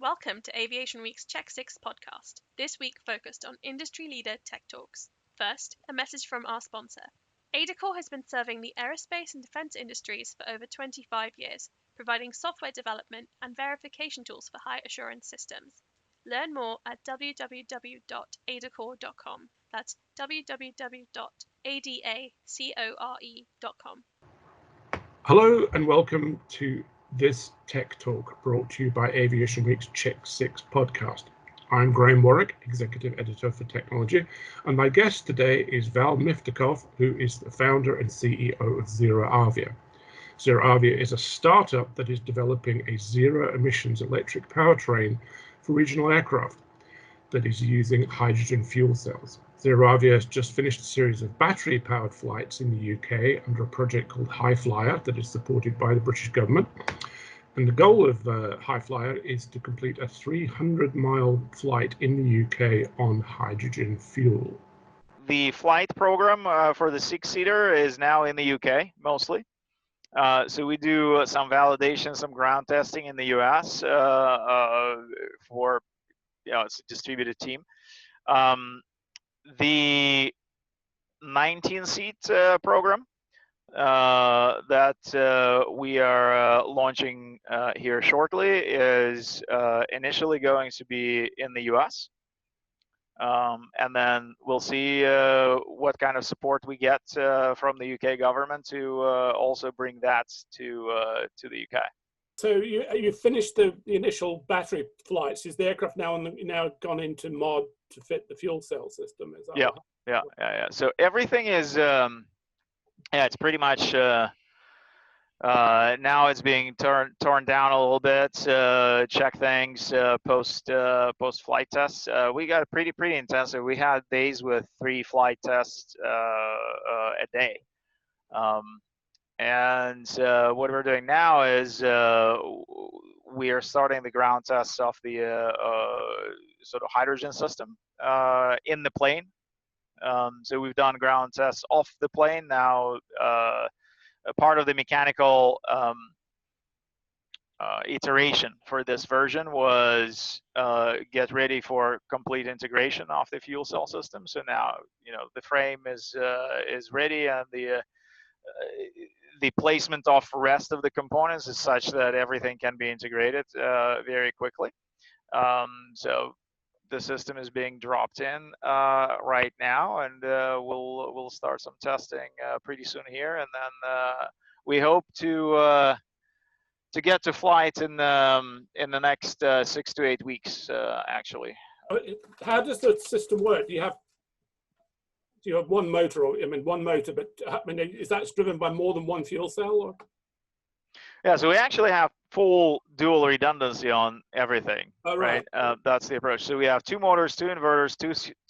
Welcome to Aviation Week's Check 6 podcast, this week focused on industry leader tech talks. First, a message from our sponsor. AdaCore has been serving the aerospace and defense industries for over 25 years, providing software development and verification tools for high assurance systems. Learn more at www.adacore.com. That's www.adacore.com. Hello and welcome to this Tech Talk brought to you by Aviation Week's Check 6 podcast. I'm Graham Warwick, Executive Editor for Technology, and my guest today is Val Miftakov, who is the founder and CEO of ZeroAvia. ZeroAvia is a startup that is developing a zero-emissions electric powertrain for regional aircraft that is using hydrogen fuel cells. ZeroAvia has just finished a series of battery-powered flights in the UK under a project called High Flyer that is supported by the British government. And the goal of High Flyer is to complete a 300-mile flight in the UK on hydrogen fuel. The flight program for the six-seater is now in the UK, mostly. So we do some validation, some ground testing in the US for, it's a distributed team. The 19-seat program that we are launching here shortly is initially going to be in the US. And then we'll see what kind of support we get from the UK government to also bring that to the UK. So you finished the initial battery flights. Is the aircraft now gone into mod to fit the fuel cell system? Is that Yeah. So everything is it's pretty much now it's being torn down a little bit. Check things post flight tests. We got pretty intensive. We had days with 3 flight tests a day. And what we're doing now is we are starting the ground tests of the sort of hydrogen system in the plane. So we've done ground tests off the plane. Now a part of the mechanical iteration for this version was get ready for complete integration of the fuel cell system. So now the frame is ready, and the placement of rest of the components is such that everything can be integrated very quickly. So the system is being dropped in right now, and we'll start some testing pretty soon here, and then we hope to get to flight in the next 6 to 8 weeks, actually. How does the system work? Do you have one motor, one motor, but is that driven by more than one fuel cell? Or? Yeah, so we actually have full dual redundancy on everything, right? That's the approach. So we have 2 motors, 2 inverters,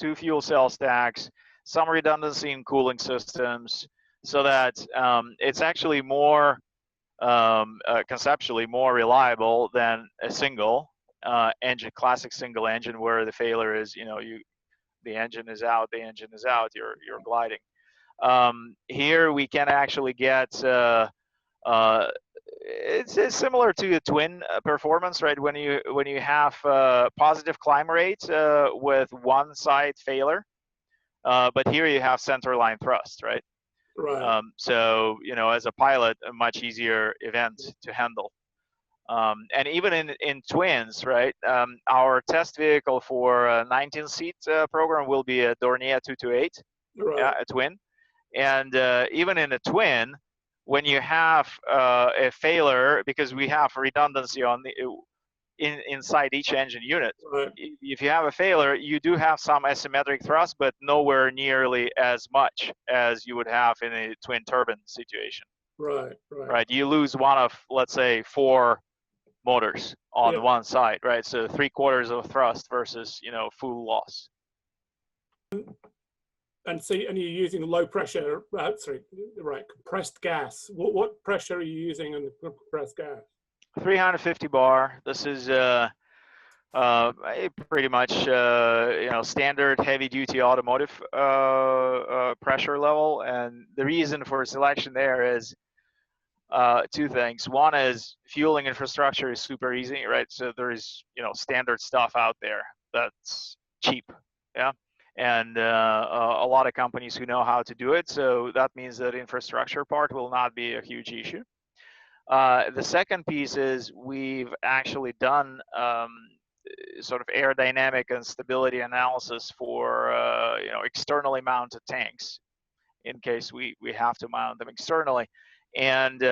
two fuel cell stacks, some redundancy in cooling systems, so that it's actually more conceptually more reliable than a single engine, classic single engine, where the failure is, the engine is out, you're gliding. Here we can actually get it's similar to a twin performance, right? When you have positive climb rate with one side failure, but here you have center line thrust, right? Right. So as a pilot, a much easier event to handle. And even in twins, right? Our test vehicle for a 19-seat program will be a Dornier 228, a twin. And even in a twin, when you have a failure, because we have redundancy on inside each engine unit, right. If you have a failure, you do have some asymmetric thrust, but nowhere nearly as much as you would have in a twin turbine situation. Right. You lose one of, let's say, 4 motors on one side, right? So 3/4 of thrust versus full loss. And you're using low pressure, compressed gas. What pressure are you using on the compressed gas? 350 bar. This is pretty much standard heavy duty automotive pressure level. And the reason for selection there is two things. One is fueling infrastructure is super easy, right? So there is, standard stuff out there that's cheap, yeah, and a lot of companies who know how to do it. So that means that infrastructure part will not be a huge issue. The second piece is we've actually done sort of aerodynamic and stability analysis for externally mounted tanks in case we have to mount them externally, and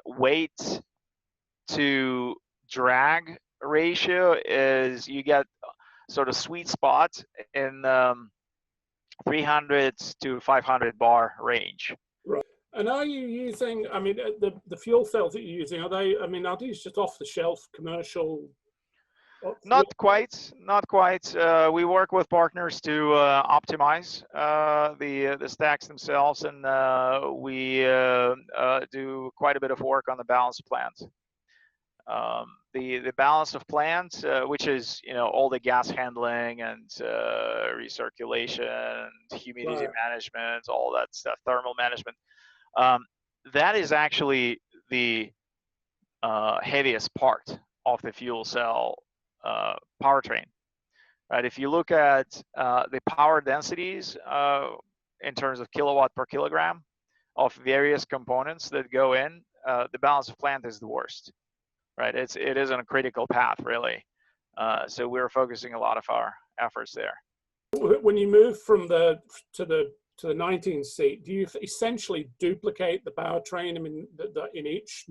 weight to drag ratio is you get sort of sweet spot in 300 to 500 bar range. Right. And are you using, I mean, the fuel cells that you're using, are these just off the shelf commercial? Not quite. We work with partners to optimize the stacks themselves, and we do quite a bit of work on the balance of plant. The balance of plant, which is all the gas handling and recirculation, humidity management, all that stuff, thermal management. That is actually the heaviest part of the fuel cell powertrain, right? If you look at the power densities in terms of kilowatt per kilogram of various components that go in, the balance of plant is the worst, right? It is on a critical path, really. So we're focusing a lot of our efforts there. When you move from to the 19 seat, do you essentially duplicate the powertrain? I mean, in each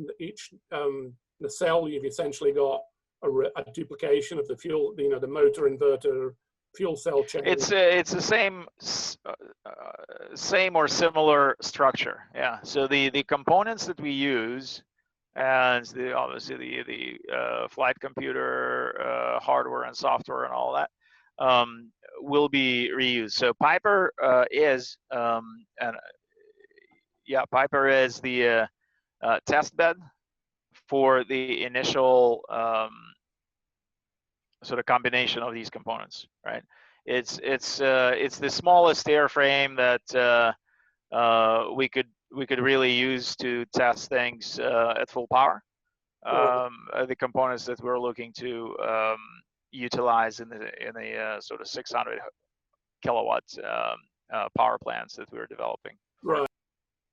nacelle, you've essentially got a duplication of the fuel, the motor, inverter, fuel cell chain. It's the same or similar structure, yeah. So the components that we use, and obviously the flight computer hardware and software and all that, will be reused. So Piper is Piper is the test bed for the initial sort of combination of these components, right? It's the smallest airframe that we could really use to test things at full power. The components that we're looking to utilize in the sort of 600 kilowatt power plants that we're developing. Right.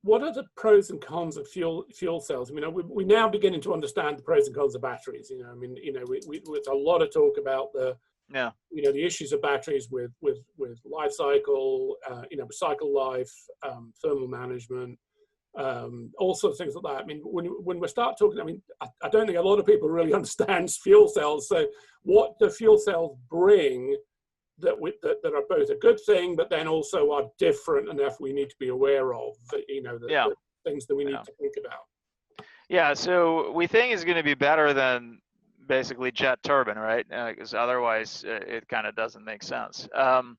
What are the pros and cons of fuel cells? I mean, we now beginning to understand the pros and cons of batteries. With a lot of talk about the issues of batteries with life cycle, cycle life, thermal management, all sorts of things like that. I mean, when we start talking, I mean, I don't think a lot of people really understand fuel cells. So, what do fuel cells bring that are both a good thing, but then also are different enough we need to be aware of, the things that we need to think about? Yeah, so we think it's going to be better than basically jet turbine, right? Because otherwise it kind of doesn't make sense. And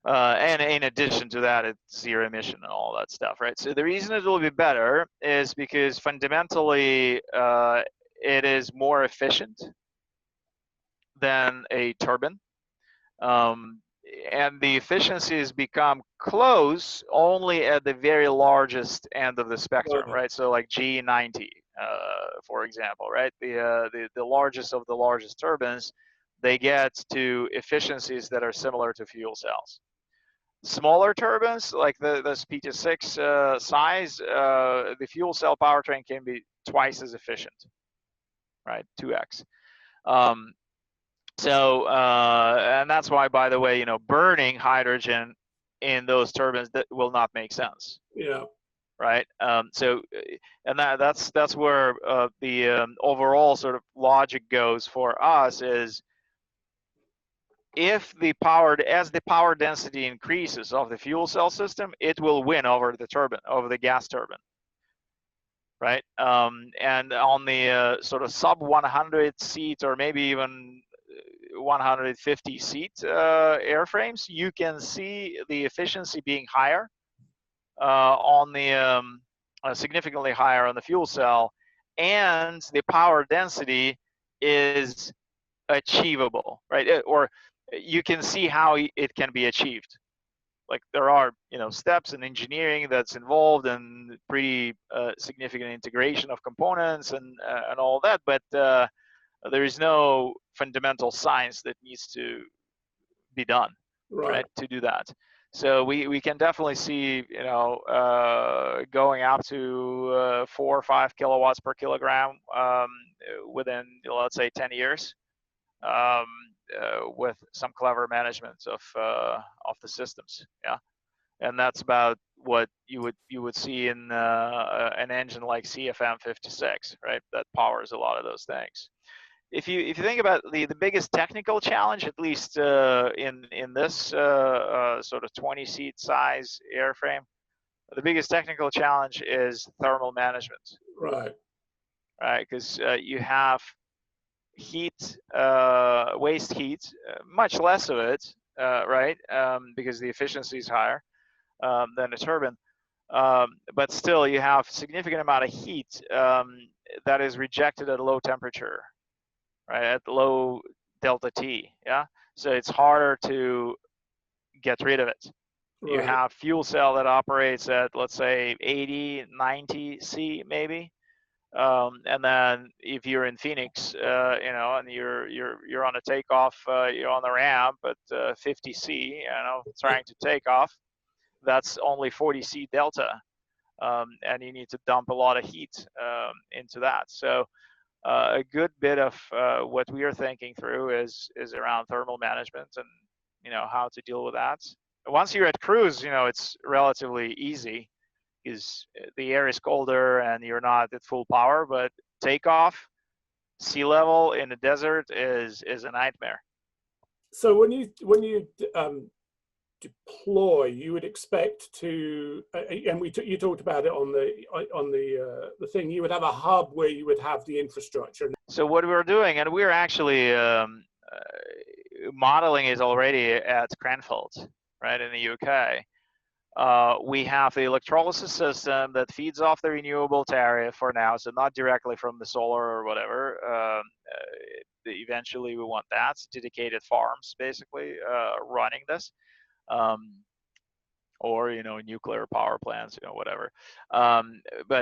in addition to that, it's zero emission and all that stuff, right? So the reason it will be better is because fundamentally it is more efficient than a turbine. And the efficiencies become close only at the very largest end of the spectrum, right? So like G90, for example, right? The largest of the largest turbines, they get to efficiencies that are similar to fuel cells. Smaller turbines, like this PT6 size, the fuel cell powertrain can be twice as efficient, right? 2x. And that's why, by the way, burning hydrogen in those turbines that will not make sense. Yeah. Right. And that's where the overall sort of logic goes for us is as the power density increases of the fuel cell system, it will win over the turbine, over the gas turbine. Right. And on the sort of sub 100 seat or maybe even 150 seat airframes, you can see the efficiency being higher on the significantly higher on the fuel cell, and the power density is achievable, right? Or you can see how it can be achieved, like there are, you know, steps in engineering that's involved and pretty significant integration of components and all that, but there is no fundamental science that needs to be done, right, to do that. So we can definitely see, you know, going up to 4 or 5 kilowatts per kilogram within, let's say, 10 years, with some clever management of the systems. Yeah, and that's about what you would see in an engine like CFM56, right? That powers a lot of those things. If you think about the biggest technical challenge, at least in this sort of 20-seat size airframe, the biggest technical challenge is thermal management. Right. Right, because you have heat, waste heat, much less of it, right? Because the efficiency is higher than a turbine. But still, you have significant amount of heat that is rejected at low temperature, right? At low delta T, yeah? So it's harder to get rid of it. Right. You have fuel cell that operates at, let's say, 80, 90 C maybe. And then if you're in Phoenix, you know, and you're on a takeoff, you're on the ramp at 50 C, you know, trying to take off, that's only 40 C delta, and you need to dump a lot of heat into that. So a good bit of what we are thinking through is around thermal management and, you know, how to deal with that. Once you're at cruise, you know, it's relatively easy, because the air is colder and you're not at full power, but takeoff, sea level in the desert is a nightmare. So when you deploy, you would expect to, and you talked about it on the thing, you would have a hub where you would have the infrastructure. So what we're doing, and we're actually modeling it already at Cranfield, right, in the UK. We have the electrolysis system that feeds off the renewable tariff for now, so not directly from the solar or whatever. Eventually, we want that, dedicated farms, basically, running this, or, you know, nuclear power plants, you know, whatever.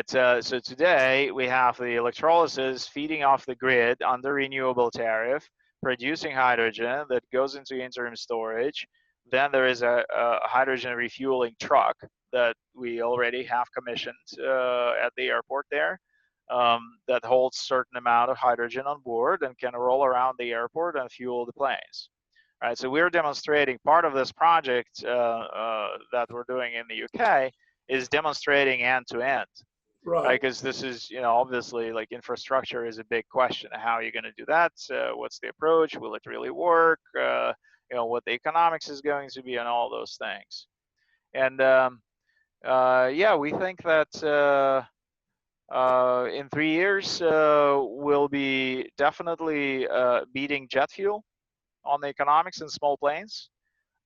So today, we have the electrolysis feeding off the grid under renewable tariff, producing hydrogen that goes into interim storage. Then there is a hydrogen refueling truck that we already have commissioned at the airport there, that holds a certain amount of hydrogen on board and can roll around the airport and fuel the planes. Right, so we're demonstrating part of this project that we're doing in the UK is demonstrating end-to-end. Right, because this is, you know, obviously, like, infrastructure is a big question. How are you going to do that? What's the approach? Will it really work? You know, what the economics is going to be, and all those things. And yeah, we think that in 3 years we'll be definitely beating jet fuel on the economics in small planes.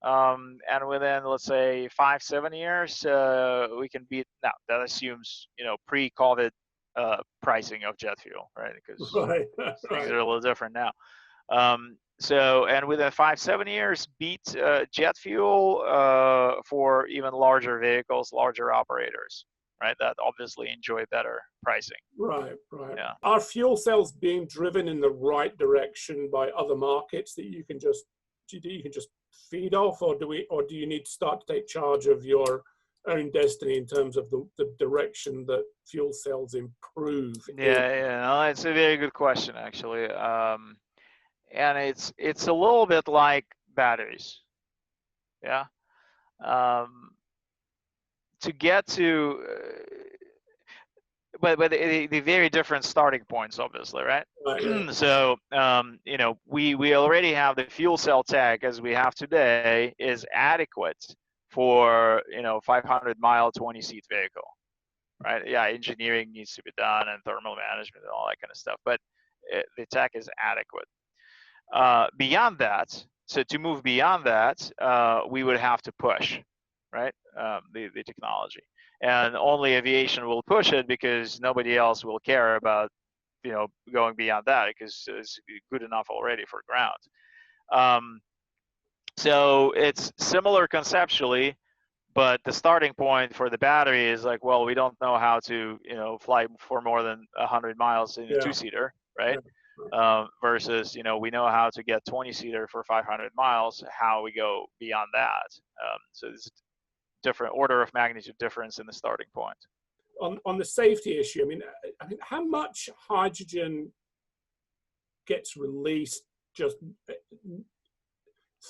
And within, let's say, 5-7 years, we can beat. Now that assumes, you know, pre-COVID pricing of jet fuel, right? Because things are a little different now. So, and within 5-7 years, beat jet fuel for even larger vehicles, larger operators, right? That obviously enjoy better pricing. Right. Yeah. Are fuel cells being driven in the right direction by other markets that you can just feed off, or do you need to start to take charge of your own destiny in terms of the direction that fuel cells improve? Yeah, no, it's a very good question, actually. And it's a little bit like batteries, yeah. To get to, but the very different starting points, obviously, right? Right. So you know, we already have the fuel cell tech as we have today is adequate for, you know, 500-mile 20-seat vehicle, right? Yeah, engineering needs to be done and thermal management and all that kind of stuff, but the tech is adequate. Beyond that, so to move beyond that, we would have to push, right, the technology, and only aviation will push it because nobody else will care about, you know, going beyond that, because it's good enough already for ground. So it's similar conceptually, but the starting point for the battery is like, well, we don't know how to, fly for more than 100 miles in a two-seater, right? Versus, we know how to get 20-seater for 500 miles. How we go beyond that? So there's a different order of magnitude difference in the starting point. On the safety issue, I mean, how much hydrogen gets released just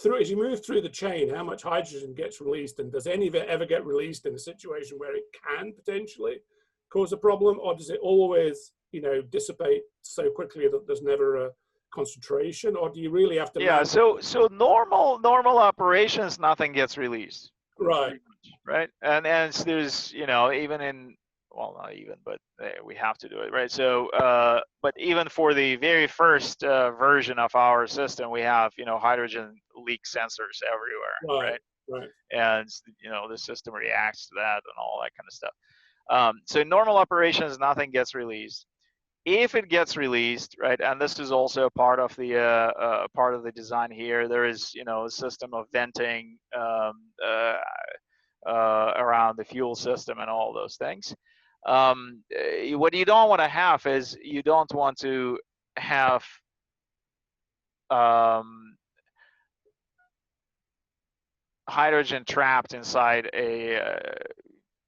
through, as you move through the chain? How much hydrogen gets released, and does any of it ever get released in a situation where it can potentially cause a problem, or does it always, dissipate so quickly that there's never a concentration, or do you really have to? Yeah. So normal operations, nothing gets released. Right. Right. And there's, even in, well, not even, but we have to do it, right? So, but even for the very first version of our system, we have, hydrogen leak sensors everywhere, right? Right. And, the system reacts to that and all that kind of stuff. So in normal operations, nothing gets released. If it gets released, right, and this is also part of the design here, there is, a system of venting around the fuel system and all those things. What you don't want to have is, you don't want to have hydrogen trapped inside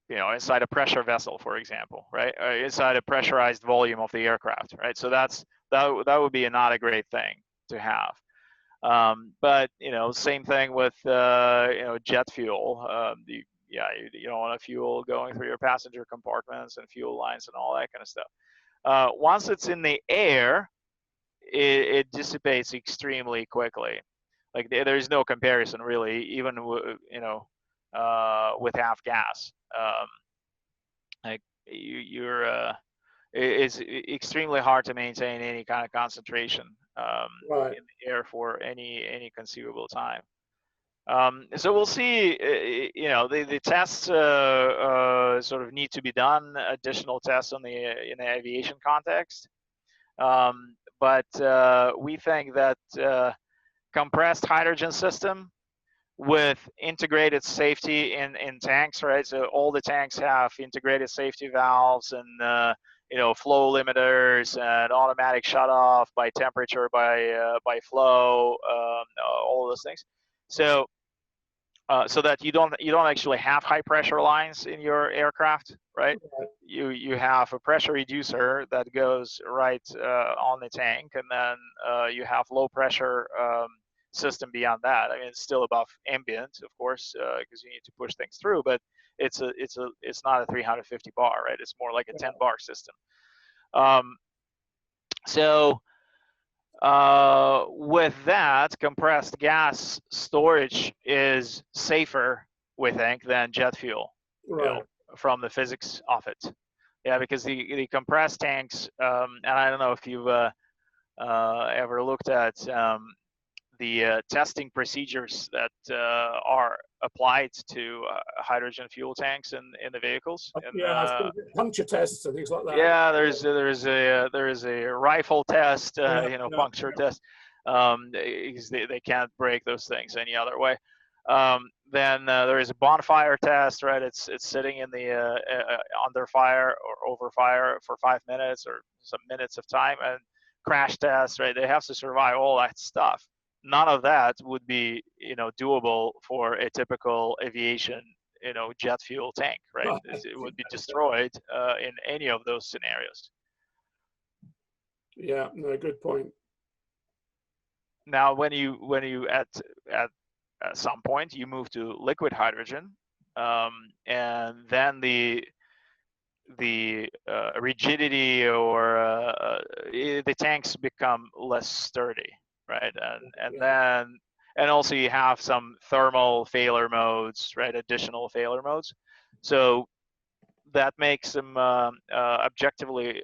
inside a pressure vessel, for example, right? Inside a pressurized volume of the aircraft, right? So that would be not a great thing to have. But same thing with jet fuel. You don't want fuel going through your passenger compartments and fuel lines and all that kind of stuff. Once it's in the air, it dissipates extremely quickly. Like, there's no comparison really, even with half gas. Like it's extremely hard to maintain any kind of concentration in the air for any conceivable time. So we'll see. The tests sort of need to be done. Additional tests in the aviation context. But we think that compressed hydrogen system with integrated safety in tanks, right? So all the tanks have integrated safety valves and flow limiters and automatic shut off by temperature, by flow, all those things. So that you don't actually have high pressure lines in your aircraft, right? You have a pressure reducer that goes right on the tank, and then you have low pressure system beyond that. I mean, it's still above ambient, of course, because you need to push things through, but it's not a 350 bar, right? It's more like a 10 bar system. So with that, compressed gas storage is safer, we think, than jet fuel, from the physics of it. Yeah, because the compressed tanks, and I don't know if you've ever looked at the testing procedures that are applied to hydrogen fuel tanks in the vehicles. And, puncture tests and things like that. Yeah, there is a rifle test, puncture test, because they can't break those things any other way. Then there is a bonfire test, right? It's sitting in the under fire or over fire for 5 minutes or some minutes of time, and crash test, right? They have to survive all that stuff. None of that would be doable for a typical aviation jet fuel tank, right? It would be destroyed in any of those scenarios. Yeah, no, good point. Now, when you at some point you move to liquid hydrogen, and then the rigidity or the tanks become less sturdy, right? And also you have some thermal failure modes, right? Additional failure modes. So that makes them objectively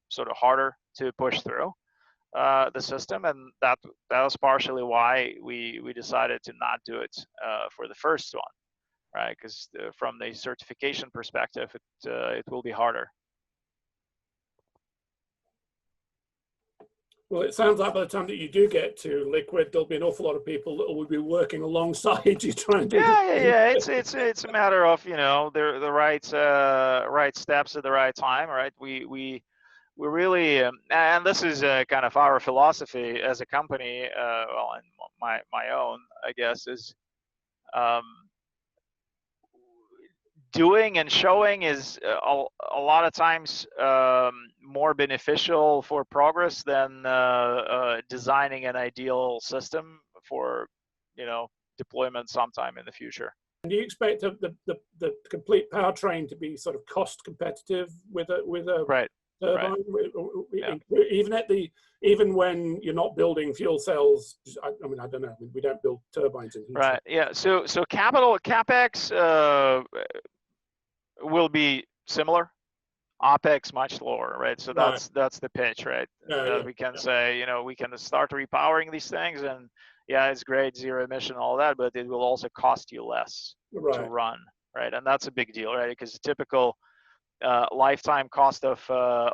sort of harder to push through the system, and that was partially why we decided to not do it for the first one, right? Because from the certification perspective, it will be harder. Well, it sounds like by the time that you do get to liquid, there'll be an awful lot of people that will be working alongside you trying to do Yeah. It's a matter of, you know, the right steps at the right time, right? We really, and this is kind of our philosophy as a company, well, and my own, I guess, is um, doing and showing is a lot of times more beneficial for progress than designing an ideal system for, you know, deployment sometime in the future. Do you expect the complete powertrain to be sort of cost competitive with a Right. turbine? Right. Yeah. Even when you're not building fuel cells, I mean, I don't know. We don't build turbines in heat. Right. Yeah. So capex will be similar. OpEx much lower, right? So that's the pitch, right? Yeah. We can say, you know, we can start repowering these things, and yeah, it's great, zero emission, all that, but it will also cost you less to run, right? And that's a big deal, right? Because the typical lifetime cost of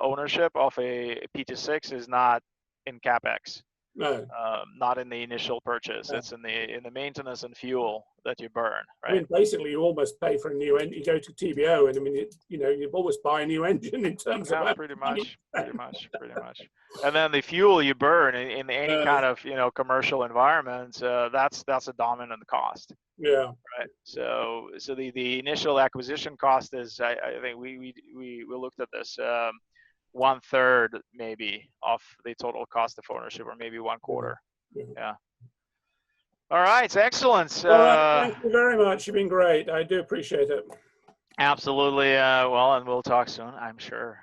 ownership of a PT6 is not in capex. No. Not in the initial purchase. No. It's in the maintenance and fuel that you burn, right? I mean, basically, you almost pay for a new engine. You go to TBO, and I mean, you always buy a new engine in terms of pretty much. And then the fuel you burn in any kind of, you know, commercial environment, that's a dominant cost. Yeah. Right. So the initial acquisition cost is, I think we looked at this. 1/3 maybe of the total cost of ownership, or maybe 1/4. Yeah. All right, excellent. All right, thank you very much. You've been great. I do appreciate it. Absolutely. Well, and we'll talk soon, I'm sure.